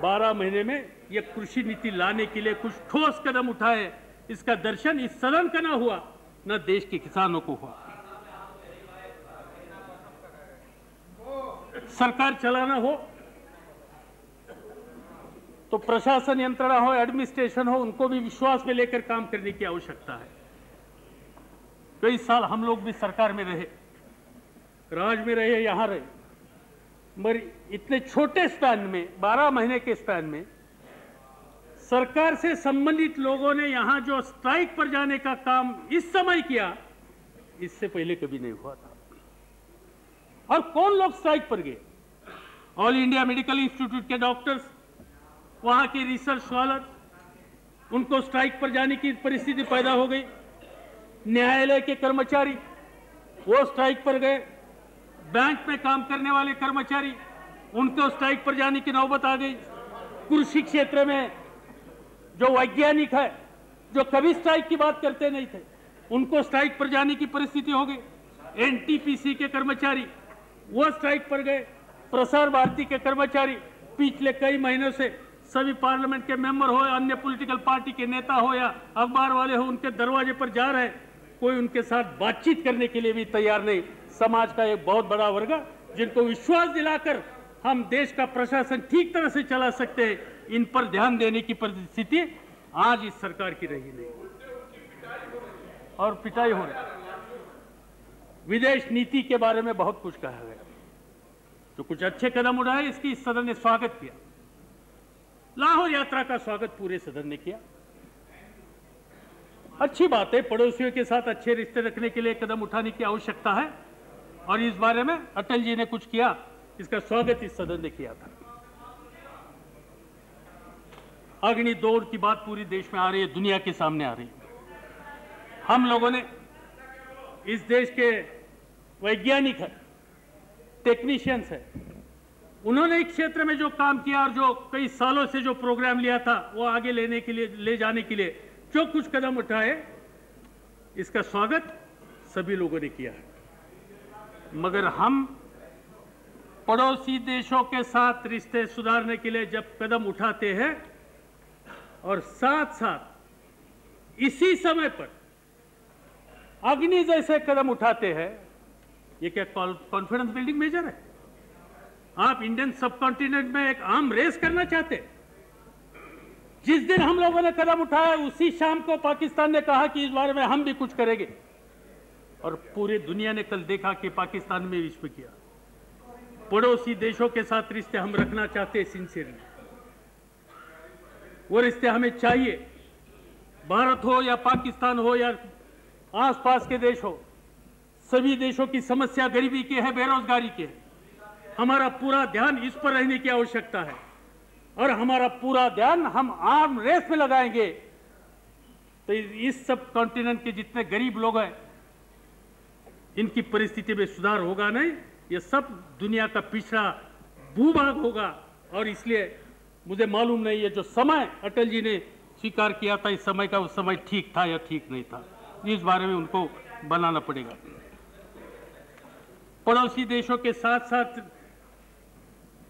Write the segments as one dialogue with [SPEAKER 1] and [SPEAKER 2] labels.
[SPEAKER 1] 12 महीने में ये कृषि नीति लाने के लिए कुछ ठोस कदम उठाए, इसका दर्शन इस सदन का ना हुआ, न देश के किसानों को हुआ। सरकार चलाना हो तो प्रशासन यंत्रणा हो, एडमिनिस्ट्रेशन हो, उनको भी विश्वास में लेकर काम करने की आवश्यकता है। कई साल हम लोग भी सरकार में रहे, राज में रहे, यहां रहे, मगर इतने छोटे स्पैन में, 12 महीने के स्पैन में सरकार से संबंधित लोगों ने यहां जो स्ट्राइक पर जाने का काम इस समय किया, इससे पहले कभी नहीं हुआ था। और कौन लोग स्ट्राइक पर गए? ऑल इंडिया मेडिकल इंस्टीट्यूट के डॉक्टर्स, वहां के रिसर्च स्कॉलर, उनको स्ट्राइक पर जाने की परिस्थिति पैदा हो गई। न्यायालय के कर्मचारी वो स्ट्राइक पर गए। बैंक में काम करने वाले कर्मचारी, उनको स्ट्राइक पर जाने की नौबत आ गई। कृषि क्षेत्र में जो वैज्ञानिक है, जो कभी स्ट्राइक की बात करते नहीं थे, उनको स्ट्राइक पर जाने की परिस्थिति हो गई। एनटीपीसी के कर्मचारी वो स्ट्राइक पर गए। प्रसार भारती के कर्मचारी पिछले कई महीनों से सभी पार्लियामेंट के मेंबर हो या अन्य पॉलिटिकल पार्टी के नेता हो या अखबार वाले हो, उनके दरवाजे पर जा रहे हैं, कोई उनके साथ बातचीत करने के लिए भी तैयार नहीं। समाज का एक बहुत बड़ा वर्ग जिनको विश्वास दिलाकर हम देश का प्रशासन ठीक तरह से चला सकते हैं, इन पर ध्यान देने की परिस्थिति आज इस सरकार की रही नहीं, और पिटाई हो रही। विदेश नीति के बारे में बहुत कुछ कहा गया, जो कुछ अच्छे कदम उठाए इसकी इस सदन ने स्वागत किया। लाहौर यात्रा का स्वागत पूरे सदन ने किया। अच्छी बात है, पड़ोसियों के साथ अच्छे रिश्ते रखने के लिए कदम उठाने की आवश्यकता है, और इस बारे में अटल जी ने कुछ किया, इसका स्वागत इस सदन ने किया था। अग्नि दौड़ की बात पूरी देश में आ रही है, दुनिया के सामने आ रही है। हम लोगों ने, इस देश के वैज्ञानिक है, टेक्नीशियंस है, उन्होंने एक क्षेत्र में जो काम किया और जो कई सालों से जो प्रोग्राम लिया था वो आगे लेने के लिए, ले जाने के लिए जो कुछ कदम उठाए, इसका स्वागत सभी लोगों ने किया है। मगर हम पड़ोसी देशों के साथ रिश्ते सुधारने के लिए जब कदम उठाते हैं और साथ साथ इसी समय पर अग्नि जैसे कदम उठाते हैं, ये क्या कॉन्फिडेंस बिल्डिंग मेजर है? आप इंडियन सब कॉन्टिनेंट में एक आर्म रेस करना चाहते? जिस दिन हम लोगों ने कदम उठाया उसी शाम को पाकिस्तान ने कहा कि इस बारे में हम भी कुछ करेंगे, और पूरी दुनिया ने कल देखा कि पाकिस्तान में विश्व किया। पड़ोसी देशों के साथ रिश्ते हम रखना चाहते हैं सिंसियरली, वो रिश्ते हमें चाहिए। भारत हो या पाकिस्तान हो या आसपास के देश हो, सभी देशों की समस्या गरीबी की है, बेरोजगारी की है। हमारा पूरा ध्यान इस पर रहने की आवश्यकता है, और हमारा पूरा ध्यान हम आर्म रेस में लगाएंगे तो इस सब कॉन्टिनेंट के जितने गरीब लोग हैं, इनकी परिस्थिति में सुधार होगा नहीं, ये सब दुनिया का पिछड़ा भूभाग होगा। और इसलिए मुझे मालूम नहीं है, जो समय अटल जी ने स्वीकार किया था, इस समय का उस समय ठीक था या ठीक नहीं था, इस बारे में उनको बनाना पड़ेगा। पड़ोसी देशों के साथ साथ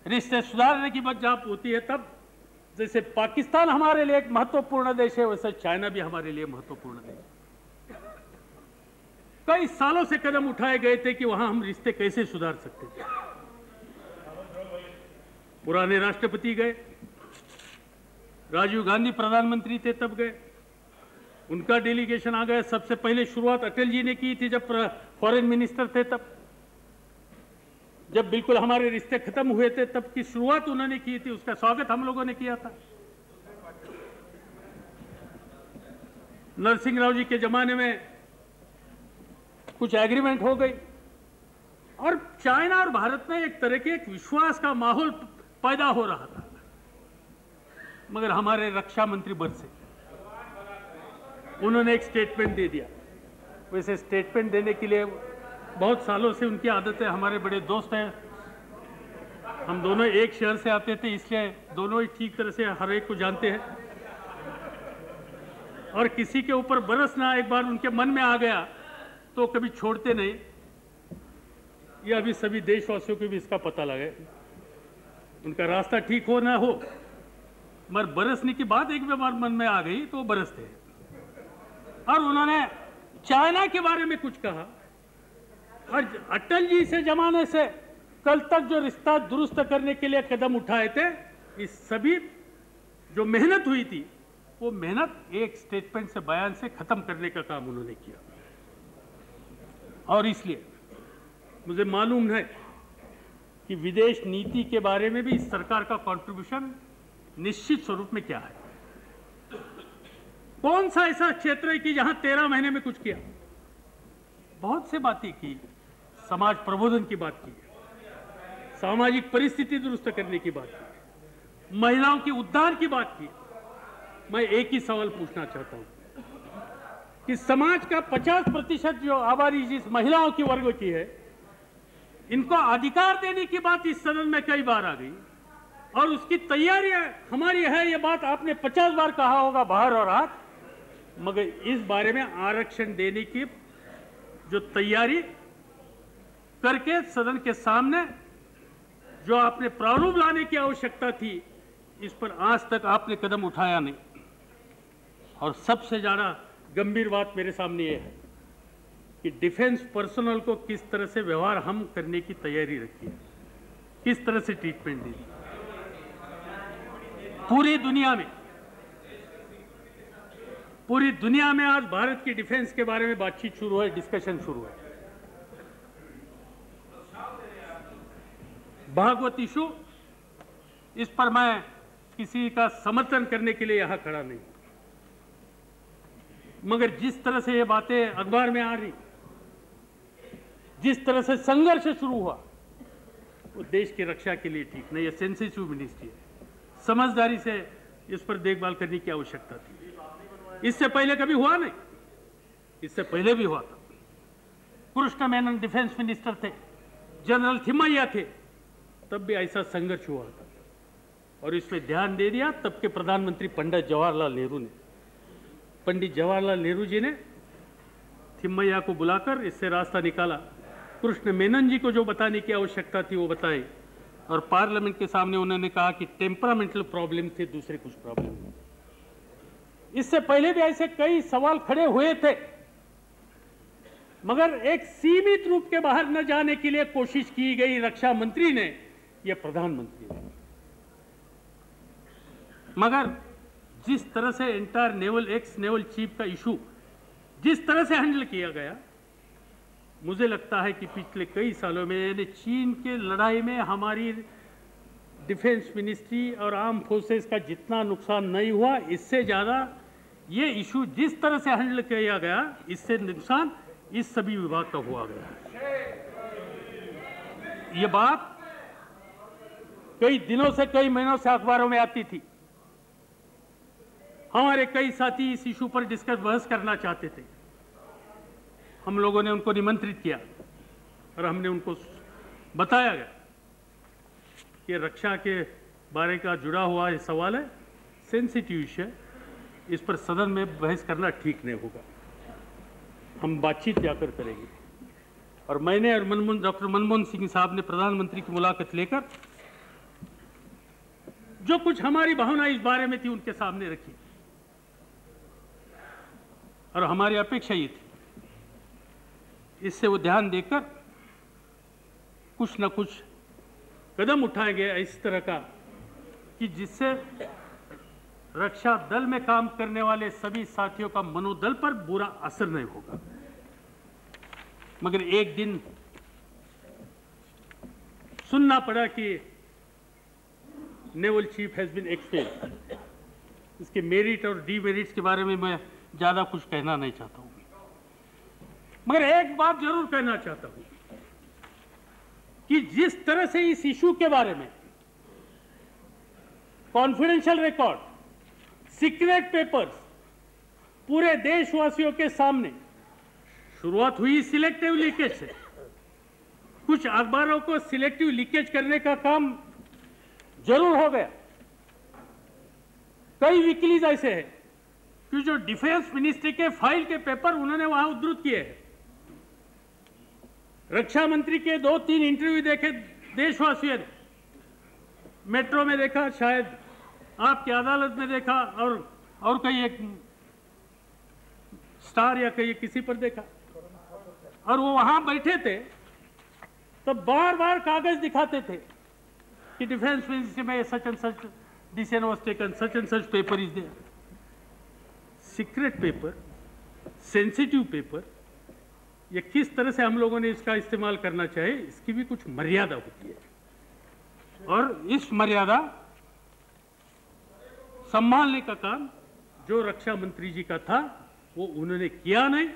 [SPEAKER 1] रिश्ते सुधारने की बात होती है तब, जैसे पाकिस्तान हमारे लिए एक महत्वपूर्ण देश है, वैसे चाइना भी हमारे लिए महत्वपूर्ण देश है। कई सालों से कदम उठाए गए थे कि वहां हम रिश्ते कैसे सुधार सकते थे। पुराने राष्ट्रपति गए, राजीव गांधी प्रधानमंत्री थे तब गए, उनका डेलीगेशन आ गया। सबसे पहले शुरुआत अटल जी ने की थी जब फॉरेन मिनिस्टर थे, तब जब बिल्कुल हमारे रिश्ते खत्म हुए थे तब की शुरुआत उन्होंने की थी, उसका स्वागत हम लोगों ने किया था। नरसिंह राव जी के जमाने में कुछ एग्रीमेंट हो गई, और चाइना और भारत में एक तरह के एक विश्वास का माहौल पैदा हो रहा था। मगर हमारे रक्षा मंत्री बरसे, उन्होंने एक स्टेटमेंट दे दिया। वैसे स्टेटमेंट देने के लिए बहुत सालों से उनकी आदत है, हमारे बड़े दोस्त हैं, हम दोनों एक शहर से आते थे, इसलिए दोनों ही ठीक तरह से हर एक को जानते हैं। और किसी के ऊपर बरसना एक बार उनके मन में आ गया तो कभी छोड़ते नहीं। यह अभी सभी देशवासियों को भी इसका पता लगे, उनका रास्ता ठीक हो ना हो, मगर बरसने की बात एक बार मन में आ गई तो वो बरसते हैं। और उन्होंने चाइना के बारे में कुछ कहा, और अटल जी से जमाने से कल तक जो रिश्ता दुरुस्त करने के लिए कदम उठाए थे, इस सभी जो मेहनत हुई थी वो मेहनत एक स्टेटमेंट से, बयान से खत्म करने का काम उन्होंने किया। और इसलिए मुझे मालूम है कि विदेश नीति के बारे में भी इस सरकार का कंट्रीब्यूशन निश्चित स्वरूप में क्या है। कौन सा ऐसा क्षेत्र है कि जहां 13 महीने में कुछ किया? बहुत से बातें की, समाज प्रबोधन की बात की, सामाजिक परिस्थिति दुरुस्त करने की बात की, महिलाओं के उद्धार की बात की। मैं एक ही सवाल पूछना चाहता हूं कि समाज का 50% जो आबादी जिस महिलाओं की वर्ग की है, इनको अधिकार देने की बात इस सदन में कई बार आ गई, और उसकी तैयारी हमारी है। ये बात आपने 50 बार कहा होगा बाहर और हाथ, मगर इस बारे में आरक्षण देने की जो तैयारी करके सदन के सामने जो आपने प्रारूप लाने की आवश्यकता थी, इस पर आज तक आपने कदम उठाया नहीं। और सबसे ज्यादा गंभीर बात मेरे सामने ये है कि डिफेंस पर्सनल को किस तरह से व्यवहार हम करने की तैयारी रखी है, किस तरह से ट्रीटमेंट दी। पूरी दुनिया में आज भारत की डिफेंस के बारे में बातचीत शुरू है, डिस्कशन शुरू है। भागवत इशू, इस पर मैं किसी का समर्थन करने के लिए यहां खड़ा नहीं, मगर जिस तरह से ये बातें अखबार में आ रही, जिस तरह से संघर्ष शुरू हुआ, वो देश की रक्षा के लिए ठीक नहीं है। सेंसिटिव मिनिस्ट्री है, समझदारी से इस पर देखभाल करने की आवश्यकता थी। इससे पहले कभी हुआ नहीं, इससे पहले भी हुआ था। कृष्ण मेनन डिफेंस मिनिस्टर थे, जनरल थिमैया थे, तब भी ऐसा संघर्ष हुआ था, और इसमें ध्यान दे दिया तब के प्रधानमंत्री पंडित जवाहरलाल नेहरू ने। पंडित जवाहरलाल नेहरू जी ने थिमैया को बुलाकर इससे रास्ता निकाला। कृष्ण मेनन जी को जो बताने की आवश्यकता थी वो बताई, और पार्लियामेंट के सामने उन्होंने कहा कि टेम्परामेंटल प्रॉब्लम थे, दूसरे कुछ प्रॉब्लम। इससे पहले भी ऐसे कई सवाल खड़े हुए थे, मगर एक सीमित रूप के बाहर न जाने के लिए कोशिश की गई रक्षा मंत्री ने या प्रधानमंत्री ने। मगर जिस तरह से entire naval x naval chief का इशू जिस तरह से हैंडल किया गया, मुझे लगता है कि पिछले कई सालों में चीन के लड़ाई में हमारी डिफेंस मिनिस्ट्री और आर्म फोर्सेस का जितना नुकसान नहीं हुआ, इससे ज़्यादा ये इशू जिस तरह से हैंडल किया गया, इससे नुकसान इस सभी विभाग का हुआ गया। ये बात कई दिनों से, कई महीनों से अखबारों में आती थी। हमारे कई साथी इस इशू पर बहस करना चाहते थे। हम लोगों ने उनको निमंत्रित किया और हमने उनको बताया गया कि रक्षा के बारे का जुड़ा हुआ ये सवाल है, सेंसिटिव इशू है, इस पर सदन में बहस करना ठीक नहीं होगा, हम बातचीत जाकर करेंगे। और मैंने और डॉक्टर मनमोहन सिंह साहब ने प्रधानमंत्री की मुलाकात लेकर जो कुछ हमारी भावना इस बारे में थी उनके सामने रखी, और हमारी अपेक्षा ये थी इससे वो ध्यान देकर कुछ न कुछ कदम उठाएंगे इस तरह का कि जिससे रक्षा दल में काम करने वाले सभी साथियों का मनोबल पर बुरा असर नहीं होगा। मगर एक दिन सुनना पड़ा कि naval chief has been expelled. इसके मेरिट और डीमेरिट्स के बारे में मैं ज्यादा कुछ कहना नहीं चाहता हूं, मगर एक बात जरूर कहना चाहता हूं कि जिस तरह से इस इशू के बारे में कॉन्फिडेंशियल रिकॉर्ड, सीक्रेट पेपर्स पूरे देशवासियों के सामने, शुरुआत हुई सिलेक्टिव लीकेज से। कुछ अखबारों को सिलेक्टिव लीकेज करने का काम जरूर हो गया। कई विकिलीज ऐसे हैं कि जो डिफेंस मिनिस्ट्री के फाइल के पेपर उन्होंने वहां उद्धृत किए हैं। रक्षा मंत्री के 2-3 इंटरव्यू देखे देशवासियों ने, मेट्रो में देखा, शायद आपकी अदालत में देखा और कहीं एक स्टार या कहीं किसी पर देखा, और वो वहां बैठे थे तो बार बार कागज दिखाते थे कि डिफेंस मिनिस्ट्री में such and such decision was taken, such and such paper is there. Secret paper, sensitive paper, ये किस तरह से हम लोगों ने इसका इस्तेमाल करना चाहिए, इसकी भी कुछ मर्यादा होती है, और इस मर्यादा संभालने का काम जो रक्षा मंत्री जी का था वो उन्होंने किया नहीं।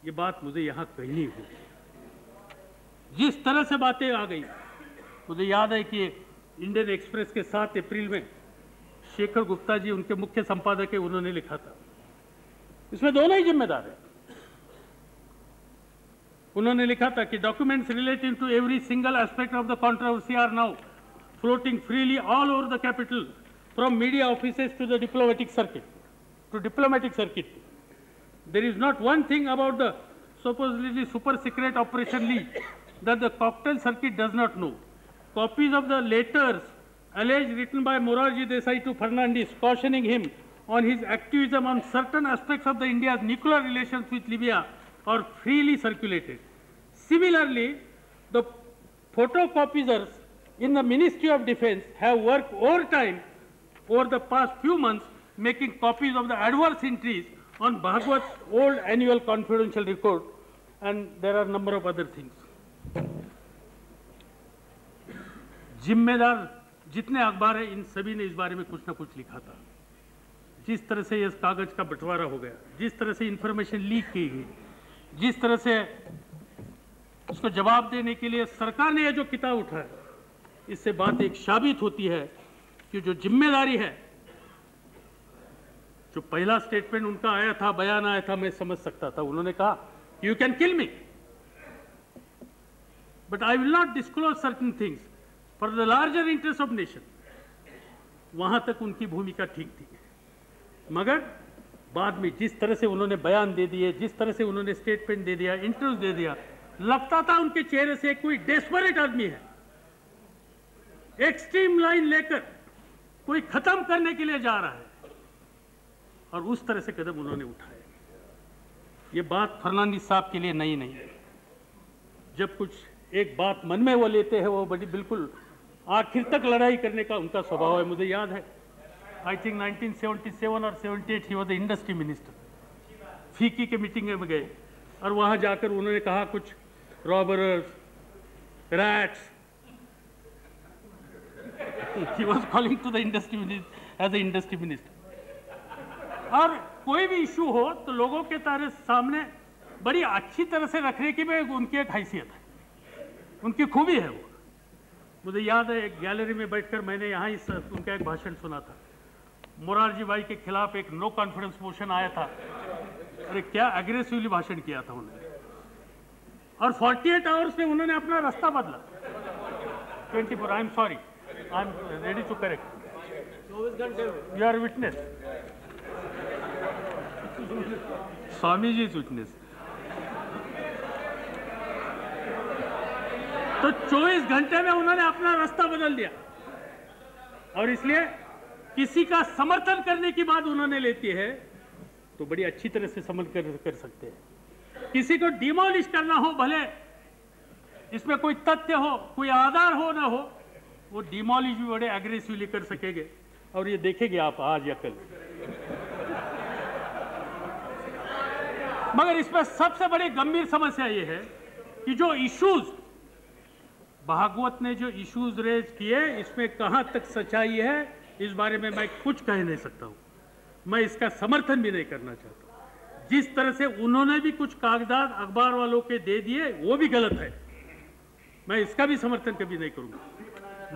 [SPEAKER 1] ये बात मुझे यहां कहनी होगी। जिस तरह से बातें आ गई, मुझे याद है कि इंडियन एक्सप्रेस के 7 अप्रैल में शेखर गुप्ता जी उनके मुख्य संपादक है, उन्होंने लिखा था, इसमें दोनों ही जिम्मेदार है। उन्होंने लिखा था कि documents relating to every single aspect of the controversy are now floating freely all over the capital from media offices to the diplomatic circuit. There is not one thing about the supposedly super secret Operation Lee that the cocktail circuit does not know. Copies of the letters alleged written by Morarji Desai to Fernandez cautioning him on his activism on certain aspects of the India's nuclear relations with Libya are freely circulated. Similarly, the photocopiers in the Ministry of Defense have worked overtime over the past few months making copies of the adverse entries on Bhagwat's old annual confidential record, and there are a number of other things. जिम्मेदार जितने अखबार हैं इन सभी ने इस बारे में कुछ ना कुछ लिखा था। जिस तरह से इस कागज का बंटवारा हो गया, जिस तरह से इंफॉर्मेशन लीक की गई, जिस तरह से उसको जवाब देने के लिए सरकार ने यह जो किताब उठाया, इससे बात एक साबित होती है कि जो जिम्मेदारी है, जो पहला स्टेटमेंट उनका आया था, बयान आया था, मैं समझ सकता था। उन्होंने कहा you can kill me but I will not disclose certain things for the larger interest of nation. वहां तक उनकी भूमिका ठीक थी, मगर बाद में जिस तरह से उन्होंने बयान दे दिए, जिस तरह से उन्होंने स्टेटमेंट दे दिया, इंटरव्यू दे दिया, लगता था उनके चेहरे से कोई डेस्परेट आदमी है, एक्सट्रीम लाइन लेकर कोई खत्म करने के लिए जा रहा है, और उस तरह से कदम उन्होंने उठाए। ये बात फर्नांडीज साहब के लिए नई नहीं है। जब कुछ एक बात मन में वो लेते हैं, वो बड़ी बिल्कुल आखिर तक लड़ाई करने का उनका स्वभाव है। मुझे याद है, आई थिंक 1977 और 78 ही वो द इंडस्ट्री मिनिस्टर, फीकी के मीटिंग में गए और वहां जाकर उन्होंने कहा कुछ robbers, rats, he was calling to the industry minister as a industry minister। और कोई भी इशू हो तो लोगों के सामने बड़ी अच्छी तरह से रखने की भी उनकी एक हैसियत है, उनकी खूबी है वो। मुझे याद है एक गैलरी में बैठकर मैंने यहाँ उनका एक भाषण सुना था। मोरारजी भाई के खिलाफ एक नो कॉन्फिडेंस मोशन आया था। अरे क्या एग्रेसिवली भाषण किया था उन्होंने, और 48 आवर्स में उन्होंने अपना रास्ता बदला। 24, I am sorry, I am ready to correct, 24 घंटे you are witness, Swami ji witness. तो 24 घंटे में उन्होंने अपना रास्ता बदल दिया, और इसलिए किसी का समर्थन करने की बात उन्होंने लेती है तो बड़ी अच्छी तरह से समझ कर सकते हैं। किसी को डिमोलिश करना हो, भले इसमें कोई तथ्य हो, कोई आधार हो ना हो, वो डिमोलिश भी बड़े एग्रेसिवली कर सकेंगे, और ये देखेंगे आप आज या कल। मगर इसमें सबसे बड़ी गंभीर समस्या ये है कि जो इश्यूज भागवत ने जो इश्यूज रेज किए, इसमें कहां तक सच्चाई है इस बारे में मैं कुछ कह नहीं सकता हूं। मैं इसका समर्थन भी नहीं करना चाहता। जिस तरह से उन्होंने भी कुछ कागजात अखबार वालों के दे दिए वो भी गलत है, मैं इसका भी समर्थन कभी नहीं करूंगा।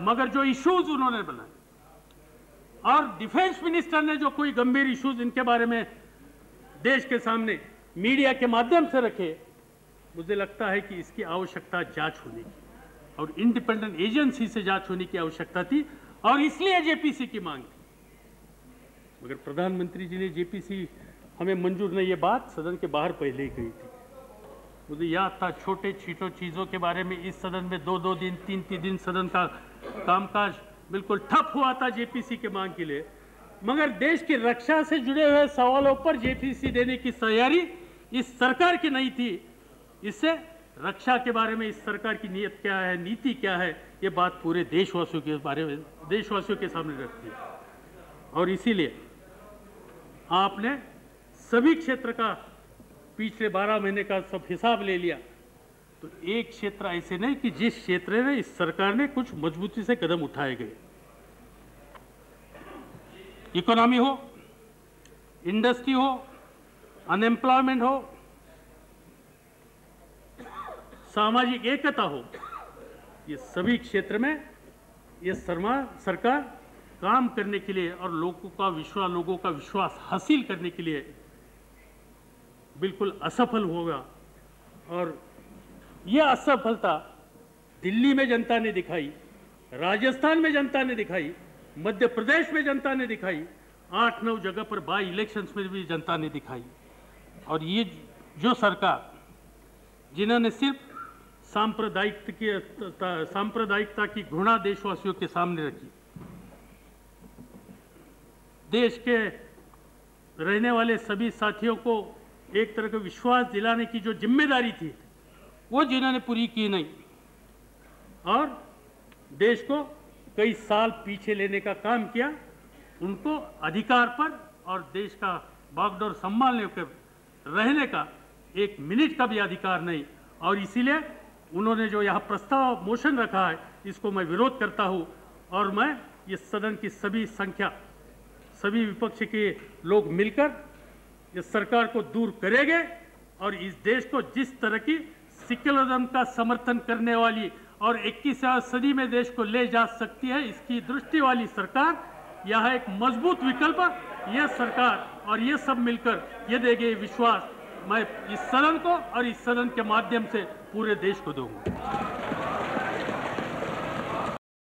[SPEAKER 1] मगर जो इश्यूज उन्होंने बनाए और डिफेंस मिनिस्टर ने जो कोई गंभीर इश्यूज इनके बारे में देश के सामने मीडिया के माध्यम से रखे, मुझे लगता है कि इसकी आवश्यकता जांच होने की और इंडिपेंडेंट एजेंसी से जांच होने की आवश्यकता थी, और इसलिए जेपीसी की मांग थी। मगर प्रधानमंत्री जी ने जेपीसी हमें मंजूर नहीं, ये बात सदन के बाहर पहले ही कही थी। मुझे याद था छोटे छोटे चीज़ों के बारे में इस सदन में 2-2 दिन 3-3 दिन सदन का कामकाज बिल्कुल ठप हुआ था जेपीसी के मांग के लिए, मगर देश की रक्षा से जुड़े हुए सवालों पर जेपीसी देने की तैयारी इस सरकार की नहीं थी। इससे रक्षा के बारे में इस सरकार की नीयत क्या है, नीति क्या है, ये बात पूरे देशवासियों के बारे में, देशवासियों के सामने रखती है। और इसीलिए आपने सभी क्षेत्र का पिछले 12 महीने का सब हिसाब ले लिया, तो एक क्षेत्र ऐसे नहीं कि जिस क्षेत्र में इस सरकार ने कुछ मजबूती से कदम उठाए गए। इकोनॉमी हो, इंडस्ट्री हो, अनएम्प्लॉयमेंट हो, सामाजिक एकता हो, ये सभी क्षेत्र में ये सरकार काम करने के लिए और लोगों का विश्वास हासिल करने के लिए बिल्कुल असफल होगा। और यह असफलता दिल्ली में जनता ने दिखाई, राजस्थान में जनता ने दिखाई, मध्य प्रदेश में जनता ने दिखाई, 8-9 जगह पर बाई इलेक्शंस में भी जनता ने दिखाई। और ये जो सरकार जिन्होंने सिर्फ सांप्रदायिकता की घृणा देशवासियों के सामने रखी, देश के रहने वाले सभी साथियों को एक तरह का विश्वास दिलाने की जो जिम्मेदारी थी वो जिन्होंने पूरी की नहीं, और देश को कई साल पीछे लेने का काम किया, उनको अधिकार पर और देश का बागडोर संभालने कर रहने का एक मिनट का भी अधिकार नहीं। और इसीलिए उन्होंने जो यहाँ प्रस्ताव मोशन रखा है, इसको मैं विरोध करता हूँ। और मैं इस सदन की सभी विपक्ष के लोग मिलकर इस सरकार को दूर करेंगे और इस देश को जिस तरह की सेक्युलरिज्म का समर्थन करने वाली और 21वीं सदी में देश को ले जा सकती है, इसकी दृष्टि वाली सरकार यह एक मजबूत विकल्प यह सरकार और ये सब मिलकर ये देंगे विश्वास मैं इस सदन को और इस सदन के माध्यम से पूरे देश को दूंगा।